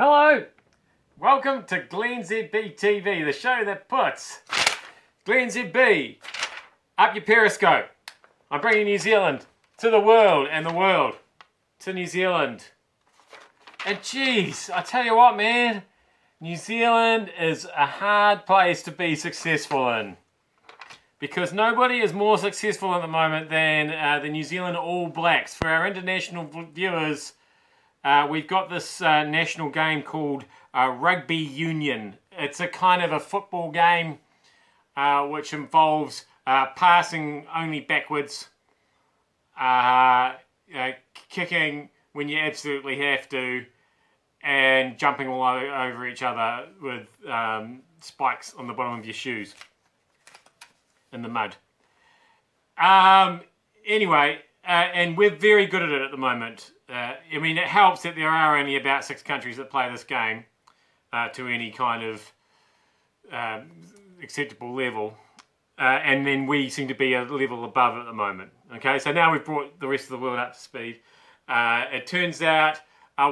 Hello, welcome to glennzb TV, the show that puts glennzb up your Periscope. I'm bringing New Zealand to the world and the world to New Zealand. And geez, I tell you what, man, New Zealand is a hard place to be successful in. Because nobody is more successful at the moment than the New Zealand All Blacks. For our international viewers, we've got this national game called Rugby Union. It's a kind of a football game which involves passing only backwards, kicking when you absolutely have to, and jumping all over each other with spikes on the bottom of your shoes in the mud. Anyway, and we're very good at it at the moment. I mean, it helps that there are only about 6 countries that play this game to any kind of acceptable level. And then we seem to be a level above at the moment. Okay, so now we've brought the rest of the world up to speed. It turns out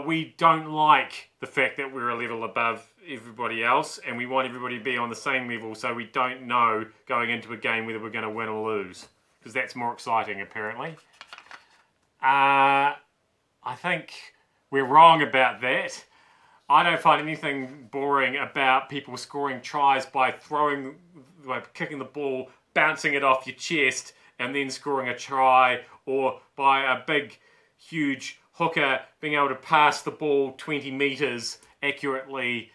we don't like the fact that we're a level above everybody else, and we want everybody to be on the same level, so we don't know going into a game whether we're going to win or lose, because that's more exciting apparently. I think we're wrong about that. I don't find anything boring about people scoring tries by kicking the ball, bouncing it off your chest, and then scoring a try, or by a big, huge hooker being able to pass the ball 20 metres accurately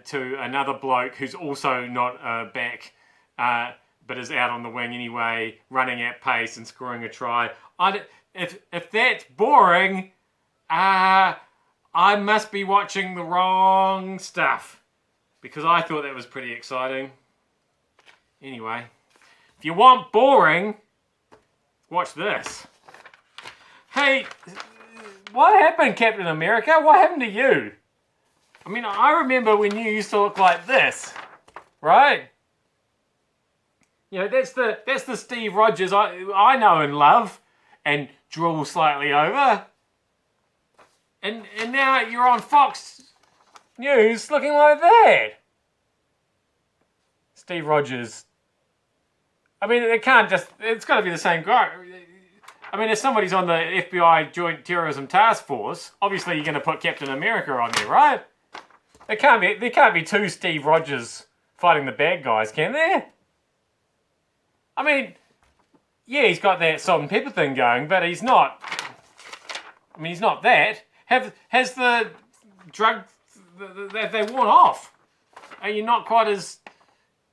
to another bloke who's also not a back, but is out on the wing anyway, running at pace and scoring a try. If that's boring, I must be watching the wrong stuff, because I thought that was pretty exciting. Anyway, if you want boring, watch this. Hey, what happened, Captain America? What happened to you? I mean, I remember when you used to look like this, right? You know, that's the Steve Rogers I know and love and drool slightly over. And now you're on Fox News looking like that. Steve Rogers. I mean, it's got to be the same guy. I mean, if somebody's on the FBI Joint Terrorism Task Force, obviously you're going to put Captain America on there, right? There can't be 2 Steve Rogers fighting the bad guys, can there? I mean, yeah, he's got that salt and pepper thing going, but he's not. I mean, he's not that. Has the drug they worn off? Are you not quite as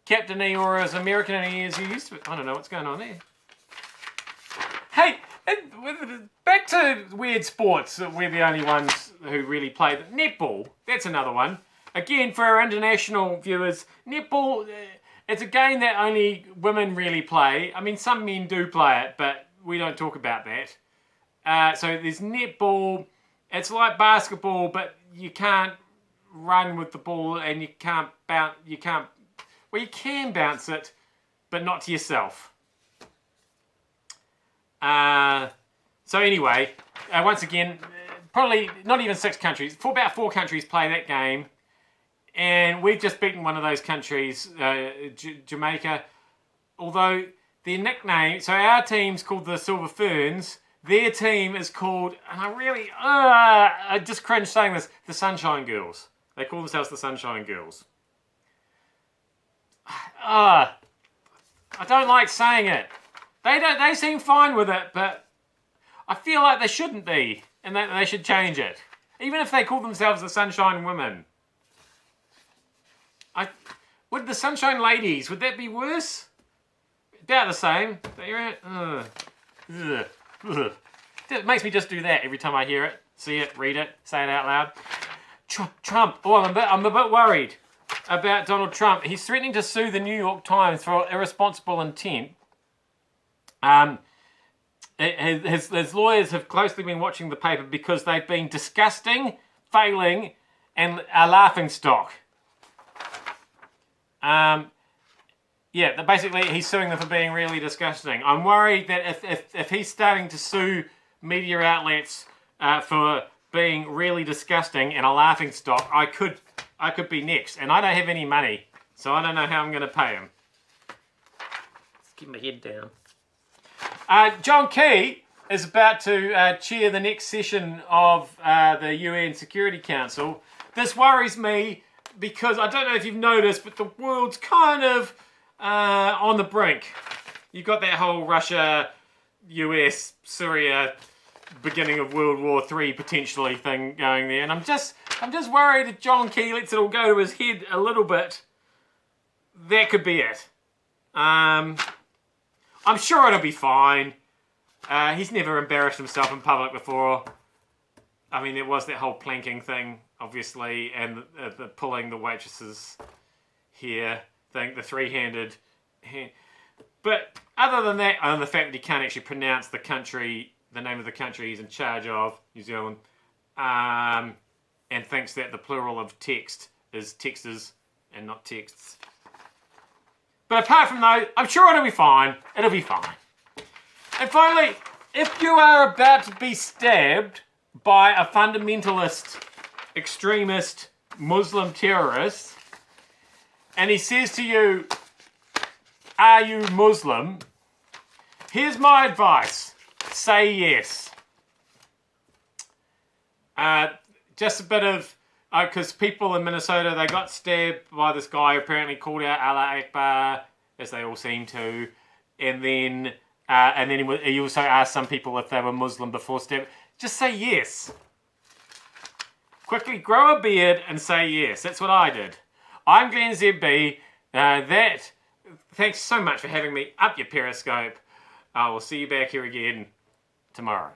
captain-y or as American-y as you used to be? I don't know what's going on there. Hey, back to weird sports. We're the only ones who really play netball. That's another one. Again, for our international viewers, netball, it's a game that only women really play. I mean, some men do play it, but we don't talk about that. So there's netball. It's like basketball, but you can't run with the ball, and you can't bounce. Well, you can bounce it, but not to yourself. So anyway, once again, probably not even 6 countries. About 4 countries play that game, and we've just beaten one of those countries, Jamaica. Although their nickname, so our team's called the Silver Ferns. Their team is called, and I just cringe saying this, the Sunshine Girls. They call themselves the Sunshine Girls. I don't like saying it. They seem fine with it, but I feel like they shouldn't be, and that they should change it. Even if they call themselves the Sunshine Women. Would the Sunshine Ladies, would that be worse? About the same. It makes me just do that every time I hear it, see it, read it, say it out loud. Trump. Oh, I'm a bit worried about Donald Trump. He's threatening to sue the New York Times for irresponsible intent. His lawyers have closely been watching the paper because they've been disgusting, failing, and a laughingstock. Yeah, basically he's suing them for being really disgusting. I'm worried that if he's starting to sue media outlets for being really disgusting and a laughing stock, I could be next. And I don't have any money, so I don't know how I'm going to pay him. Let's keep my head down. John Key is about to chair the next session of the UN Security Council. This worries me because I don't know if you've noticed, but the world's kind of on the brink. You've got that whole Russia, US, Syria, beginning of World War III potentially thing going there, and I'm just worried if John Key lets it all go to his head a little bit. That could be it. I'm sure it'll be fine. He's never embarrassed himself in public before. I mean, there was that whole planking thing, obviously, and the pulling the waitresses here thing, the three-handed hand. But other than that, and the fact that he can't actually pronounce the country, the name of the country he's in charge of, New Zealand, and thinks that the plural of text is texters and not texts. But apart from those, I'm sure it'll be fine. It'll be fine. And finally, if you are about to be stabbed by a fundamentalist, extremist, Muslim terrorist, and he says to you, "Are you Muslim?" Here's my advice. Say yes. Just a bit of, because people in Minnesota, they got stabbed by this guy who apparently called out Allah Akbar, as they all seem to, and then he also asked some people if they were Muslim before stabbing. Just say yes. Quickly grow a beard and say yes. That's what I did. I'm glennzb. Thanks so much for having me up your Periscope. I will see you back here again tomorrow.